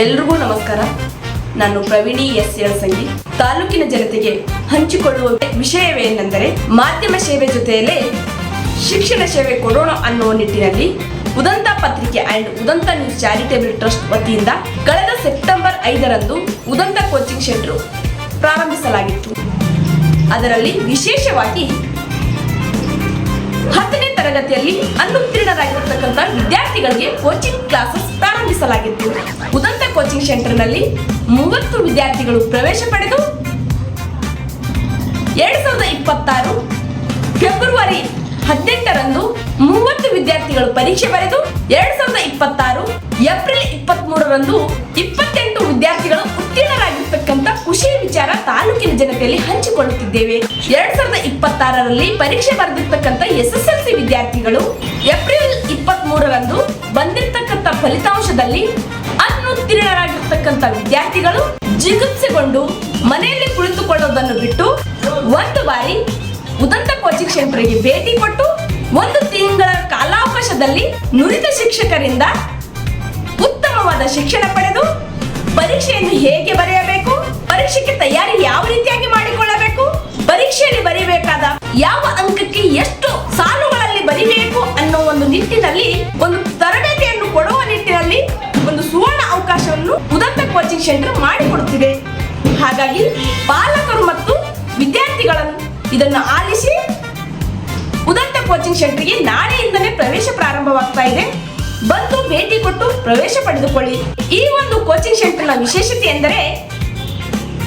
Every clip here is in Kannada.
ಎಲ್ರಿಗೂ ನಮಸ್ಕಾರ. ನಾನು ಪ್ರವೀಣಿ ಎಸ್ ಯಳಸಂಗಿ. ತಾಲೂಕಿನ ಜನತೆಗೆ ಹಂಚಿಕೊಳ್ಳುವ ವಿಷಯವೇನೆಂದರೆ, ಮಾಧ್ಯಮ ಸೇವೆ ಜೊತೆಯಲ್ಲೇ ಶಿಕ್ಷಣ ಸೇವೆ ಕೊಡೋಣ ಅನ್ನುವ ನಿಟ್ಟಿನಲ್ಲಿ ಉದಂತ ಪತ್ರಿಕೆ ಅಂಡ್ ಉದಂತ ನ್ಯೂಸ್ ಚಾರಿಟೇಬಲ್ ಟ್ರಸ್ಟ್ ವತಿಯಿಂದ ಕಳೆದ ಸೆಪ್ಟೆಂಬರ್ 5ರಂದು ಉದಂತ ಕೋಚಿಂಗ್ ಸೆಂಟರ್ ಪ್ರಾರಂಭಿಸಲಾಗಿತ್ತು. ಅದರಲ್ಲಿ ವಿಶೇಷವಾಗಿ 10ನೇ ತರಗತಿಯಲ್ಲಿ ಅನುತ್ತೀರ್ಣರಾಗಿರತಕ್ಕಂಥ ವಿದ್ಯಾರ್ಥಿಗಳಿಗೆ ಕೋಚಿಂಗ್ ಕ್ಲಾಸಸ್ ಪ್ರಾರಂಭಿಸಲಾಗಿತ್ತು. ಉದಂತ ಕೋಚಿಂಗ್ ಸೆಂಟರ್ನಲ್ಲಿ 30 ವಿದ್ಯಾರ್ಥಿಗಳು ಪ್ರವೇಶ ಪಡೆದು 2026 ಫೆಬ್ರವರಿ 18ರಂದು 30 ವಿದ್ಯಾರ್ಥಿಗಳು ಪರೀಕ್ಷೆ ಬರೆದು 2026 ಏಪ್ರಿಲ್ 23ರಂದು 28 ವಿದ್ಯಾರ್ಥಿಗಳು ಉತ್ತೀರ್ಣರಾಗಿರ್ತಕ್ಕಂಥ ಖುಷಿ ವಿಚಾರ ತಾಲೂಕಿನ ಜನತೆಯಲ್ಲಿ ಹಂಚಿಕೊಳ್ಳುತ್ತಿದ್ದೇವೆ. 2026ರಲ್ಲಿ ಪರೀಕ್ಷೆ ಬರೆದಿರ್ತಕ್ಕಂಥ SSLC ವಿದ್ಯಾರ್ಥಿಗಳು ಏಪ್ರಿಲ್ 23ರಂದು ಬಂದಿರತಕ್ಕಂಥ ಫಲಿತಾಂಶದಲ್ಲಿ ಅನುತ್ತೀರ್ಣರಾಗಿರ್ತಕ್ಕಂಥ ವಿದ್ಯಾರ್ಥಿಗಳು ಜಿಗುಪ್ಸೆಗೊಂಡು ಮನೆಯಲ್ಲಿ ಕುಳಿತುಕೊಳ್ಳೋದನ್ನು ಬಿಟ್ಟು ಒಂದು ಬಾರಿ ಉದಂತ ಕೋಚಿಂಗ್ ಸೆಂಟರ್ಗೆ ಭೇಟಿ ಕೊಟ್ಟು 1 ತಿಂಗಳ ಕಾಲಾವಕಾಶದಲ್ಲಿ ನುರಿತ ಶಿಕ್ಷಕರಿಂದ ಉತ್ತಮವಾದ ಶಿಕ್ಷಣ ಪಡೆದು ಪರೀಕ್ಷೆಯನ್ನು ಹೇಗೆ ಬರೆಯಬೇಕು, ಪರೀಕ್ಷೆಗೆ ತಯಾರಿ ಯಾವ ರೀತಿಯಾಗಿ ಮಾಡಿಕೊಳ್ಳಬೇಕು, ಪರೀಕ್ಷೆಯಲ್ಲಿ ಬರೀಬೇಕಾದ ಯಾವ ಅಂಕಕ್ಕೆ ಎಷ್ಟು ಸಾಲುಗಳಲ್ಲಿ ಬರೀಬೇಕು ಅನ್ನೋ ಒಂದು ನಿಟ್ಟಿನಲ್ಲಿ ಒಂದು ತರಬೇತಿಯನ್ನು ಕೊಡುವ ನಿಟ್ಟಿನಲ್ಲಿ ಒಂದು ಸುವರ್ಣ ಅವಕಾಶವನ್ನು ಉದಂತ ಕೋಚಿಂಗ್ ಸೆಂಟರ್ ಮಾಡಿಕೊಡುತ್ತಿದೆ. ಹಾಗಾಗಿ ಪಾಲಕರು ಮತ್ತು ವಿದ್ಯಾರ್ಥಿಗಳನ್ನು ಇದನ್ನು ಆಲಿಸಿ ಉದಂತ ಕೋಚಿಂಗ್ ಸೆಂಟರ್ಗೆ ನಾಳೆಯಿಂದಲೇ ಪ್ರವೇಶ ಪ್ರಾರಂಭವಾಗ್ತಾ ಇದೆ. ಬಂದು ಭೇಟಿ ಕೊಟ್ಟು ಪ್ರವೇಶ ಪಡೆದುಕೊಳ್ಳಿ. ಈ ಒಂದು ಕೋಚಿಂಗ್ ಸೆಂಟರ್ನ ವಿಶೇಷತೆ ಎಂದರೆ,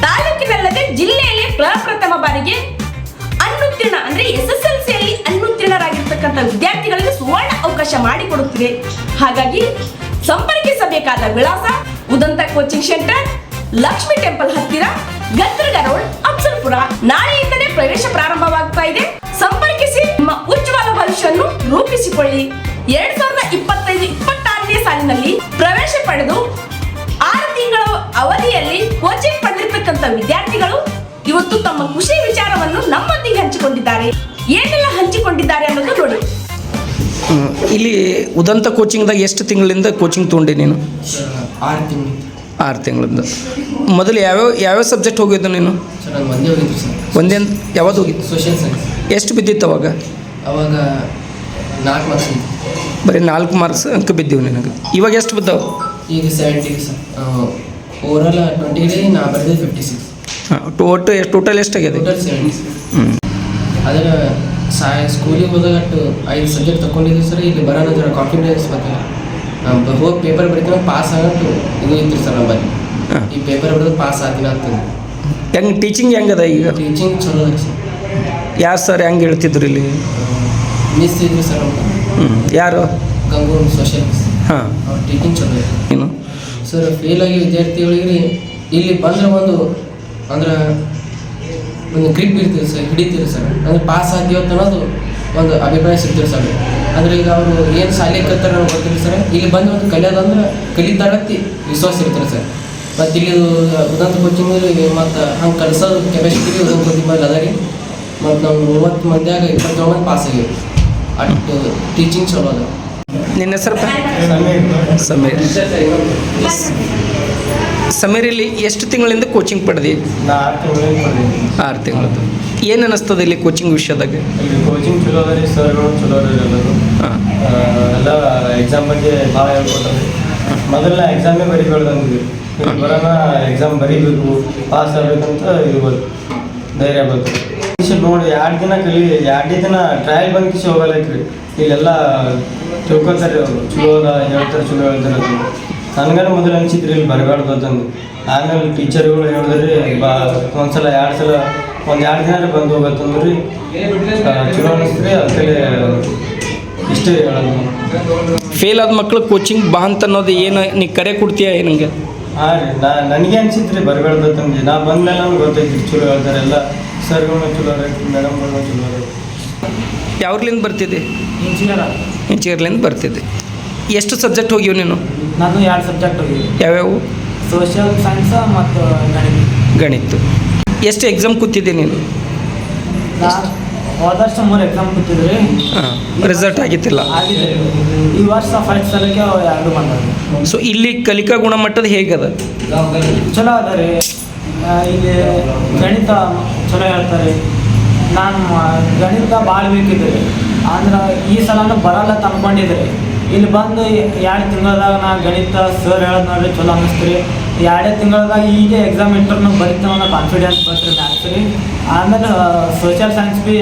ತಾಲೂಕಿನಲ್ಲದೆ ಜಿಲ್ಲೆಯಲ್ಲಿ ಪ್ರಪ್ರಥಮ ಬಾರಿಗೆ ಅನುತ್ತೀರ್ಣ ಅಂದ್ರೆ SSLCಯಲ್ಲಿ ಅನುತ್ತೀರ್ಣರಾಗಿರ್ತಕ್ಕಂಥ ವಿದ್ಯಾರ್ಥಿಗಳಿಗೆ ಸುವರ್ಣ ಅವಕಾಶ ಮಾಡಿಕೊಡುತ್ತಿದೆ. ಹಾಗಾಗಿ ಸಂಪರ್ಕಿಸಬೇಕಾದ ವಿಳಾಸ ಉದಂತ ಕೋಚಿಂಗ್ ಸೆಂಟರ್, ಲಕ್ಷ್ಮಿ ಟೆಂಪಲ್ ಹತ್ತಿರ, ಗದ್ರಗ ರೋಡ್, ಅಫ್ಜಲ್ಪುರ. ನಾಳೆಯಿಂದಲೇ ಪ್ರವೇಶ ಪ್ರಾರಂಭವಾಗ್ತಾ ಇದೆ. ಸಂಪರ್ಕಿಸಿ ನಿಮ್ಮ ಉಜ್ವಲ ಭವಿಷ್ಯವನ್ನು ರೂಪಿಸಿಕೊಳ್ಳಿ. 2025-26ನೇ ಸಾಲಿನಲ್ಲಿ ಪ್ರವೇಶ ಪಡೆದು 6 ತಿಂಗಳ ಅವಧಿಯಲ್ಲಿ ಕೋಚಿಂಗ್ ಪಡೆದಿರ್ತಕ್ಕಂಥ ವಿದ್ಯಾರ್ಥಿಗಳು ಇವತ್ತು ತಮ್ಮ ಖುಷಿ ವಿಚಾರವನ್ನು ನಮ್ಮೊಂದಿಗೆ ಹಂಚಿಕೊಂಡಿದ್ದಾರೆ. ಏನೆಲ್ಲ ಹಂಚಿಕೊಂಡಿದ್ದಾರೆ ಅನ್ನೋದು ನೋಡಿ. ಇಲ್ಲಿ ಉದಂತ ಕೋಚಿಂಗ್ದಾಗ ಎಷ್ಟು ತಿಂಗಳಿಂದ ಕೋಚಿಂಗ್ ತೊಗೊಂಡೆ ನೀನು? 6 ತಿಂಗಳಿಂದ. ಮೊದಲು ಯಾವ್ಯಾವ ಸಬ್ಜೆಕ್ಟ್ ಹೋಗಿದ್ದು ನೀನು? ಒಂದೇ ಯಾವ್ದು ಹೋಗಿದ್ದು? Social science. ಎಷ್ಟು ಬಿದ್ದಿತ್ತು ಅವಾಗ? 4 ಮಾರ್ಕ್ಸ್. ಬರೀ 4 ಮಾರ್ಕ್ಸ್ ಅಂಕ ಬಿದ್ದೀವಿ ನಿನಗೆ. ಇವಾಗ ಎಷ್ಟು ಬಿದ್ದಾವೆ? ಈಗ 70 ಸರ್. ಓವರಾಲ್ 20 ನಾ ಬರೆದಿದ್ದು 56. ಹಾಂ, ಟೋಟಲ್ ಎಷ್ಟಾಗಿದೆ? ಟೋಟಲ್ 70. ಅದರ ಸ್ಕೂಲಿಗೆ ಹೋದಾಗ 5 ಸಬ್ಜೆಕ್ಟ್ ತೊಗೊಂಡಿದ್ದು ಸರ್. ಇಲ್ಲಿ ಬರೋಣ ಜರ ಕಾನ್ಫಿಡೆನ್ಸ್ ಬರ್ತಿಲ್ಲ. ಹೋಗಿ ಪೇಪರ್ ಬರೀತೀನಿ, ಪಾಸ್ ಆಗಟ್ಟು ಇದು ಇತ್ತು ಸರ್ ನಮ್ಮಲ್ಲಿ. ಈ ಪೇಪರ್ ಬರೆದು ಪಾಸ್ ಆಗ್ತೀನಿ ಆಗ್ತದೆ. ಹೆಂಗೆ ಟೀಚಿಂಗ್ ಹೆಂಗದ ಈಗ? ಟೀಚಿಂಗ್ ಚಲೋ ಅದ ಸರ್. ಯಾರು ಸರ್ ಹೆಂಗೆ ಹೇಳ್ತಿದ್ರು ಇಲ್ಲಿ? ಮಿಸ್ ಇದ್ವಿ ಸರ್ ನಮ್ಗೆ. ಯಾರು? ಗಂಗೂರ್ ಸೋಷಿಯಲ್ ಮಿಸ್. ಹಾಂ, ಅವ್ರ ಟೀಚಿಂಗ್ ಚಲೋ ಇದೆ. ಏನು ಸರ್ ಫೇಲ್ ಆಗಿ ವಿದ್ಯಾರ್ಥಿಗಳಿಗೆ ಇಲ್ಲಿ ಬಂದ್ರೆ ಒಂದು ಗ್ರಿಪ್ ಇರ್ತೀವಿ ಸರ್, ಹಿಡಿತೀರಿ ಸರ್. ಅಂದ್ರೆ ಪಾಸ್ ಆಗ್ತೀವತ್ತು ಅನ್ನೋದು ಒಂದು ಅಭಿಪ್ರಾಯ ಸಿಗ್ತೀರಿ ಸರ್. ಅಂದ್ರೆ ಈಗ ಅವರು ಏನು ಶಾಲೆ ಕಲ್ತಾರೆ ಅನ್ನೋದು ಗೊತ್ತಿಲ್ಲ ಸರ್. ಇಲ್ಲಿ ಬಂದು ಒಂದು ಕಲಿಯೋದಂದ್ರೆ ಕಲಿತಾರತ್ತಿ ವಿಶ್ವಾಸ ಇರ್ತಾರೆ ಸರ್. ಮತ್ತು ಇಲ್ಲಿ ಉದಂತ ಕೋಚಿಂಗ್ ಮತ್ತು ಹಂಗೆ ಕಲಿಸೋದು ಕೆಪಾಸಿಟಿ ಉದಂತ ಕೋಚಿಂಗ್ ಮೇಲೆ ಅದ ರೀ. ಮತ್ತು ನಾವು 30 ಮಂದಿಯಾಗ 29 ಮಂದಿ ಪಾಸ್ ಆಗಿವಿ. ಅಷ್ಟು ಟೀಚಿಂಗ್ ಚಲೋ ಅದ. ನಿನ್ನ ಹೆಸರು? ಸಮೀರ್. ಸಮೀರ್, ಇಲ್ಲಿ ಎಷ್ಟು ತಿಂಗಳಿಂದ ಕೋಚಿಂಗ್ ಪಡೆದಿ? 6 ತಿಂಗಳದ್ದು. ಏನು ಅನ್ನಿಸ್ತದೆ ಇಲ್ಲಿ ಕೋಚಿಂಗ್ ವಿಷಯದಾಗ? ಇಲ್ಲಿ ಕೋಚಿಂಗ್ ಚಲೋ ಅದ ರೀ, ಸರ್ಗಳು ಚಲೋ ಅದ ಎಲ್ಲರೂ. ಎಲ್ಲ ಎಕ್ಸಾಮ್ ಬಗ್ಗೆ ಭಾಳ ಹೇಳ್ಕೊತಾರೆ. ಮೊದಲನೇ ಎಕ್ಸಾಮೇ ಬರೀಬಾರ್ದಂದ್ವಿ. ಬರೋಣ ಎಕ್ಸಾಮ್ ಬರೀಬೇಕು, ಪಾಸ್ ಆಗಬೇಕಂತ ಇರ್ಬೋದು, ಧೈರ್ಯ ಬರ್ತದೆ. ನೋಡಿ 2 ದಿನ 2 ದಿನ ಟ್ರಯಲ್ ಬಂದು ಕಿಸಿ ಹೋಗಲೈತ್ರಿ. ಇಲ್ಲೆಲ್ಲ ತಿಳ್ಕೊತಾರೆ ಅವರು, ಚಲೋ ಅದ ಹೇಳ್ತಾರೆ, ಚಲೋ ಹೇಳ್ತಾರೆ ಅಂತ. ನನಗೇನು ಮೊದಲು ಅನಿಸಿದ್ರಿ ಇಲ್ಲಿ ಬರಬಾರ್ದು ಅಂತಂದು. ಆಮೇಲೆ ಟೀಚರ್ಗಳು ಹೇಳಿದ್ರಿ ಒಂದ್ಸಲ 2 ಸಲ 2 ದಿನ ಬಂದು ಹೋಗತ್ತಂದ್ರಿ. ಚಲೋ ಅನಿಸ್ತ್ರಿ. ಅದಕ್ಕೆ ಇಷ್ಟೇ ಹೇಳೋದು. ಫೇಲ್ ಆದ ಮಕ್ಳು ಕೋಚಿಂಗ್ ಬಾ ಅಂತ ಅನ್ನೋದು ಏನು ನೀ ಕರೆ ಕೊಡ್ತೀಯ ಏನಂಗೆ? ಹಾಂ ರೀ, ನನಗೆ ಅನಿಸಿದ್ರಿ ಬರಬಾರ್ದು ಅಂತಂದು. ನಾ ಬಂದಮೇಲೆ ನನಗೆ ಗೊತ್ತೈತಿ ಚಲೋ ಹೇಳ್ತಾರೆ. ಎಲ್ಲ ಸರ್ಗಳು ಚಲೋ ರೈತಿ, ಮೇಡಮ್ಗಳು ಚಲೋ ರೈತಿ. ಯಾವ್ರಲಿಂದ ಬರ್ತಿದ್ದೆ? ಇಂಜಿನಿಯರ್ಲಿಂದ ಬರ್ತಿದ್ದೆ. ಎಷ್ಟು ಸಬ್ಜೆಕ್ಟ್ ಹೋಗಿವ್ ನೀನು? ನಾನು 2 ಸಬ್ಜೆಕ್ಟ್ ಹೋಗಿವಿ. ಯಾವ್ಯಾವು? ಸೋಷಿಯಲ್ ಸೈನ್ಸ್ ಮತ್ತು ಗಣಿತ. ಗಣಿತ. ಎಷ್ಟು ಎಕ್ಸಾಮ್ ಕೂತಿದ್ದೆ ನೀನು? ಹೋದ ವರ್ಷ 3 ಎಕ್ಸಾಮ್ ಬಿಟ್ಟಿದ್ರಿ. ರಿಸಲ್ಟ್ ಆಗಿತ್ತಿಲ್ಲ. ಆಗಿದೆ. ಈ ವರ್ಷ ಫಸ್ಟ್ ಸಲಕ್ಕೆ 2 ಬಂದವು. ಸೊ ಇಲ್ಲಿ ಕಲಿಕಾ ಗುಣಮಟ್ಟದ ಹೇಗದ? ಚಲೋ ಅದ ರೀ. ಇಲ್ಲಿ ಗಣಿತ ಚಲೋ ಹೇಳ್ತಾರೆ. ನಾನು ಗಣಿತ ಭಾಳ ಬೇಕಿದ್ದೆ ರೀ. ಅಂದ್ರೆ ಈ ಸಲನೂ ಬರಲ್ಲ ತಂದ್ಕೊಂಡಿದ್ದೆ ರೀ. ಇಲ್ಲಿ ಬಂದು 2 ತಿಂಗಳದಾಗ ನಾ ಗಣಿತ ಸರ್ ಹೇಳೋದು ನೋಡ್ರಿ ಚಲೋ ಅನ್ನಿಸ್ತು ರೀ. 2 ತಿಂಗಳದಾಗ ಈಗ ಎಕ್ಸಾಮ್ ಇಂಟರ್ನೂ ಬರೀತಾವ ಅನ್ನೋ ಕಾನ್ಫಿಡೆನ್ಸ್ ಬಂತು ರೀ ಮ್ಯಾಥ್ಸ್ ರೀ. ಆಮೇಲೆ ಸೋಷಿಯಲ್ ಸೈನ್ಸ್ ಭೀ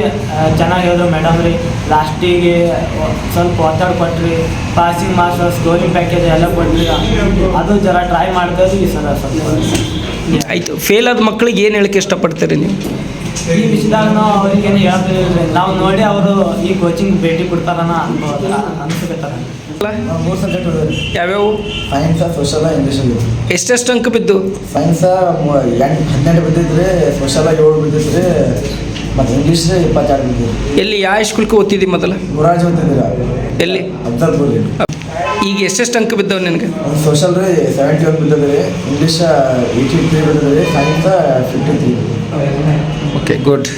ಚೆನ್ನಾಗಿ ಹೇಳಿದ್ರು ಮೇಡಮ್ ರೀ. ಲಾಸ್ಟಿಗೆ ಸ್ವಲ್ಪ ಒತ್ತಡ ಕೊಟ್ರಿ, ಪಾಸಿಂಗ್ ಮಾರ್ಕ್ಸ್ ಸ್ಕೋರಿಂಗ್ ಪ್ಯಾಕೇಜ್ ಎಲ್ಲ ಕೊಟ್ರಿ. ಅದು ಜರ ಟ್ರೈ ಮಾಡ್ತಾರೆ ಈ ಸಲ ಸ್ವಲ್ಪ. ಆಯಿತು. ಫೇಲ್ ಆದ ಮಕ್ಕಳಿಗೆ ಏನು ಹೇಳಕ್ಕೆ ಇಷ್ಟಪಡ್ತೀರಿ ನೀವು? ಈ ವಿಷಯದಾಗ ನಾವು ಅವ್ರಿಗೇನು ಹೇಳ್ತೀವಿ. ನಾವು ನೋಡಿ ಅವರು ಈ ಕೋಚಿಂಗ್ ಭೇಟಿ ಕೊಡ್ತಾರನ ಅನ್ಸುತ್ತಾರೆ. 3 ಸಬ್ಜೆಕ್ಟ್ ಹೋದ್ರಿ. ಯಾವ್ಯಾವು? Science, social, English. ಎಷ್ಟೆಷ್ಟು ಅಂಕ ಬಿದ್ದು? ಸೈನ್ಸ್ 12 ಬಿದ್ದಿದ್ರಿ, ಸೋಷಲ್ 7 ಬಿದ್ದಿದ್ರಿ, ಮತ್ತು ಇಂಗ್ಲೀಷ್ 22 ಬಿದ್ದಿದ್ರಿ. ಎಲ್ಲಿ ಯಾವ ಸ್ಕೂಲ್ಗೆ ಓದ್ತಿದ್ದಿ ಮೊದಲು? ಗುರಾಜ್ ಓದ್ತಿದ್ರಿ. ಎಲ್ಲಿ? ಅಫ್ಜಲ್ಪುರ್ ರೀ. ಈಗ ಎಷ್ಟೆಷ್ಟು ಅಂಕ ಬಿದ್ದವು ನಿನಗೆ? ಒಂದು ಸೋಷಲ್ ರೀ 71 ಬಿದ್ದದ್ರಿ, ಇಂಗ್ಲೀಷ್ 83 ಬಿದ್ದದ್ರಿ, ಸೈನ್ಸ್ 53. Okay, good.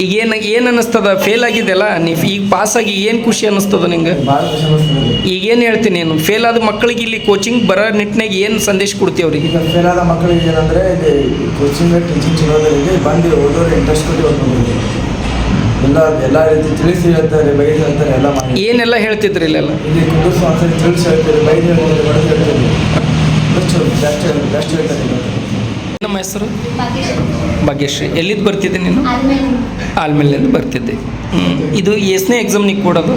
ಈಗ ಏನು ಅನ್ನಿಸ್ತದ? ಫೇಲ್ ಆಗಿದೆಯಲ್ಲ ನೀವು, ಈಗ ಪಾಸಾಗಿ ಏನು ಖುಷಿ ಅನ್ನಿಸ್ತದ ನಿಂಗೆ? ಭಾಳ ಖುಷಿ ಅನಿಸ್ತದೆ. ಈಗ ಏನು ಹೇಳ್ತೀನಿ ನೀನು? ಫೇಲ್ ಆದ ಮಕ್ಕಳಿಗೆ ಇಲ್ಲಿ ಕೋಚಿಂಗ್ ಬರೋ ನಿಟ್ಟಿನಾಗ ಏನು ಸಂದೇಶ ಕೊಡ್ತೀವಿ ಅವರಿಗೆ? ಈಗ ಫೇಲ್ ಆದ ಮಕ್ಕಳಿಗೆ ಏನಂದರೆ ಇಲ್ಲಿ ಕೋಚಿಂಗ್ ಟೀಚಿಂಗ್ ಚಲೋ ಇದೆ. ಬಂದು ಓದೋರು ಇಂಟ್ರೆಸ್ಟ್ ಕೊಟ್ಟು ಓದ್ಬೋದು. ಎಲ್ಲ ರೀತಿ ತಿಳಿಸಿ ಹೇಳ್ತಾರೆ, ಬೈದು ಹೇಳ್ತಾರೆ, ಎಲ್ಲ ಮಾಡಿ. ಏನೆಲ್ಲ ಹೇಳ್ತಿದ್ರಿ ಇಲ್ಲೆಲ್ಲ? ಇಲ್ಲಿ ಕುಂದರ್ಸು ಒಂದ್ಸರಿ ತಿಳಿಸಿ ಹೇಳ್ತಾರೆ, ಬೈದು ಹೇಳ್ತಾರೆ, ಬಡದು ಹೇಳ್ತಾರೆ. ಬೆಸ್ಟ್ ಹೇಳ್ತಾರೆ. ನಮ್ಮ ಹೆಸರು ಭಾಗ್ಯಶ್ರೀ. ಎಲ್ಲಿದ್ದು ಬರ್ತಿದ್ದೆ ನೀನು? ಆಲ್ಮೇಲಿಂದ ಬರ್ತಿದ್ದೆ. ಇದು ಎಷ್ಟನೇ ಎಕ್ಸಾಮ್ ನೀವು ಕೊಡೋದು?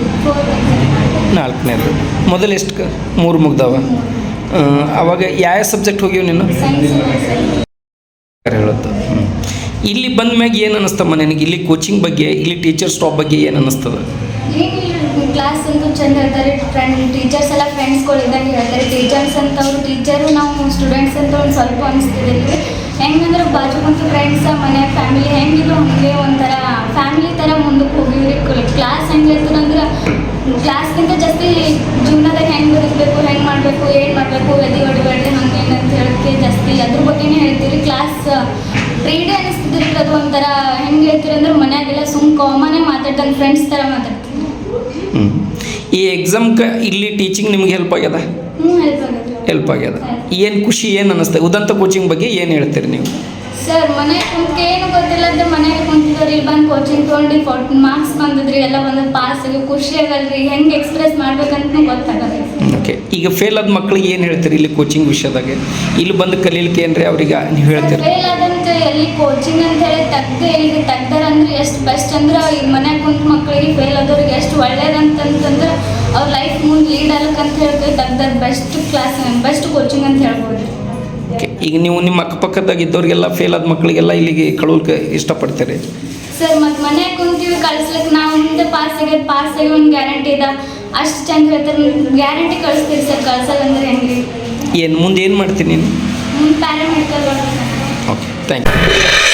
4ನೇದು. ಮೊದಲು ಎಷ್ಟು 3 ಮುಗ್ದವ? ಅವಾಗ ಯಾವ ಸಬ್ಜೆಕ್ಟ್ ಹೋಗ್ಯವು ನೀನು? ಹೇಳುತ್ತೆ. ಇಲ್ಲಿ ಬಂದ ಮ್ಯಾಗ ಏನು ಅನ್ನಿಸ್ತಮ್ಮ ನನಗೆ? ಇಲ್ಲಿ ಕೋಚಿಂಗ್ ಬಗ್ಗೆ, ಇಲ್ಲಿ ಟೀಚರ್ ಸ್ಟಾಫ್ ಬಗ್ಗೆ ಏನು ಅನ್ನಿಸ್ತದ? ಕ್ಲಾಸ್ ಅಂತೂ ಚಂದ ಹೇಳ್ತಾರೆ. ಟೀಚರ್ಸ್ ಎಲ್ಲ ಫ್ರೆಂಡ್ಸ್ಗಳು ಇದ್ದಂಗೆ ಹೇಳ್ತಾರೆ. ಟೀಚರ್ಸ್ ಅಂತ ಅವರು ಟೀಚರು, ನಾವು ಸ್ಟೂಡೆಂಟ್ಸ್ ಅಂತ ಒಂದು ಸ್ವಲ್ಪ ಅನಿಸ್ತಿದೆ. ಹೆಂಗಂದ್ರೆ ಬಾಜು ಕುಂತು ಫ್ರೆಂಡ್ಸ್, ಮನೆ ಫ್ಯಾಮಿಲಿ ಹೆಂಗಿದ್ರು ಹಂಗೆ ಒಂಥರ ಫ್ಯಾಮಿಲಿ ಥರ ಮುಂದಕ್ಕೆ ಹೋಗಿವ್ರಿ. ಕ್ಲಾಸ್ ಹೆಂಗೆ ಇರ್ತದಂದ್ರೆ ಕ್ಲಾಸ್ಗಿಂತ ಜಾಸ್ತಿ ಜೀವನದಾಗ ಹೆಂಗೆ ಬದುಕಬೇಕು, ಹೆಂಗೆ ಮಾಡಬೇಕು, ಏನು ಮಾಡಬೇಕು, ಹೊಡಿಬೇಡ್ರಿ ಹಂಗೆ ಅಂತ ಹೇಳೋಕ್ಕೆ ಜಾಸ್ತಿ ಅದ್ರ ಬಗ್ಗೆನೇ ಹೇಳ್ತೀವಿ. ಕ್ಲಾಸ್ ಫ್ರೀಡೇ ಅನ್ನಿಸ್ತಿದ್ರಿ. ಅದು ಒಂಥರ ಹೆಂಗೆ ಹೇಳ್ತೀರಿ ಅಂದ್ರೆ ಮನ್ಯಾಗೆಲ್ಲ ಕಾಮನೇ ಮಾತಾಡ್ದಂಗೆ ಫ್ರೆಂಡ್ಸ್ ಥರ ಮಾತಾಡ್ತೀವಿ. ಈ ಎಕ್ಸಾಮ್ಗೆ ಇಲ್ಲಿ ಟೀಚಿಂಗ್ ನಿಮ್ಗೆ ಹೆಲ್ಪ್ ಆಗ್ಯದ? ಹೆಲ್ಪ್ ಆಗ್ಯದ. ಏನು ಖುಷಿ, ಏನು ಅನ್ನಿಸ್ತದೆ? ಉದಂತ ಕೋಚಿಂಗ್ ಬಗ್ಗೆ ಏನು ಹೇಳ್ತೀರಿ ನೀವು? ಸರ್ ಮನೆಗೆ ಕುಂತು ಏನು ಗೊತ್ತಿಲ್ಲ ಅಂದ್ರೆ ಮನೆಗೆ ಕುಂತಿದ್ದವ್ರು ಇಲ್ಲಿ ಬಂದು ಕೋಚಿಂಗ್ ತೊಗೊಂಡು 40 ಮಾರ್ಕ್ಸ್ ಬಂದಿದ್ರಿ, ಎಲ್ಲ ಬಂದು ಪಾಸ್ ಆಗಿ ಖುಷಿ ಆಗಲ್ರಿ. ಹೆಂಗೆ ಎಕ್ಸ್ಪ್ರೆಸ್ ಮಾಡ್ಬೇಕಂತ ಗೊತ್ತಾಗಲ್ಲ. ಓಕೆ. ಈಗ ಫೇಲ್ ಆದ ಮಕ್ಕಳಿಗೆ ಏನು ಹೇಳ್ತೀರಿ ಇಲ್ಲಿ ಕೋಚಿಂಗ್ ವಿಷಯದಾಗ? ಇಲ್ಲಿ ಬಂದು ಕಲೀಲಿಕ್ಕೆ ಏನ್ರಿ ಅವ್ರಿಗೆ ನೀವು ಹೇಳ್ತೀರಿ? ಫೇಲ್ ಆದಂತ ಎಲ್ಲಿ ಕೋಚಿಂಗ್ ಅಂತ ಹೇಳಿ ಇಲ್ಲಿಗೆ ತೆಗ್ದಾರಂದ್ರೆ ಎಷ್ಟು ಬೆಸ್ಟ್ ಅಂದ್ರೆ ಈಗ ಮನ್ಯಾಗ ಕುಂತ ಮಕ್ಕಳಿಗೆ ಫೇಲ್ ಆದವ್ರಿಗೆ ಎಷ್ಟು ಒಳ್ಳೇದಂತಂದ್ರೆ ಅವ್ರ ಲೈಫ್ ಮುಂದೆ ಲೀಡ್ ಆಗ್ಬೇಕಂತ ಹೇಳ್ತೀವಿ. ತೆಗ್ದಾರ ಬೆಸ್ಟ್ ಕ್ಲಾಸ್, ಬೆಸ್ಟ್ ಕೋಚಿಂಗ್ ಅಂತ ಹೇಳ್ಬೋದು. ಓಕೆ. ಈಗ ನೀವು ನಿಮ್ಮ ಅಕ್ಕಪಕ್ಕದಾಗ ಇದ್ದವ್ರಿಗೆಲ್ಲ ಫೇಲ್ ಆದ ಮಕ್ಕಳಿಗೆಲ್ಲ ಇಲ್ಲಿಗೆ ಕಳೋಕೆ ಇಷ್ಟಪಡ್ತೀರಿ? ಸರ್ ಮತ್ತು ಮನ್ಯಾಗ ಕುಂತೀವಿ ಕಳಿಸ್ಲಿಕ್ಕೆ ನಾವು ಮುಂದೆ ಪಾಸ್ ಆಗಿ ಒಂದು ಗ್ಯಾರಂಟಿ ಇದೆ. ಅಷ್ಟು ಚಂದ ಹೇಳ್ತಾರೆ, ಗ್ಯಾರಂಟಿ ಕಳಿಸ್ತೀವಿ ಸರ್. ಕಳ್ಸಲ್ಲ ಅಂದ್ರೆ ಹೆಂಗೆ? ಏನು ಮುಂದೆ ಏನು ಮಾಡ್ತೀನಿ ನೀನು? ಪ್ಯಾರಾಮೆಡಿಕಲ್. Okay, thank you.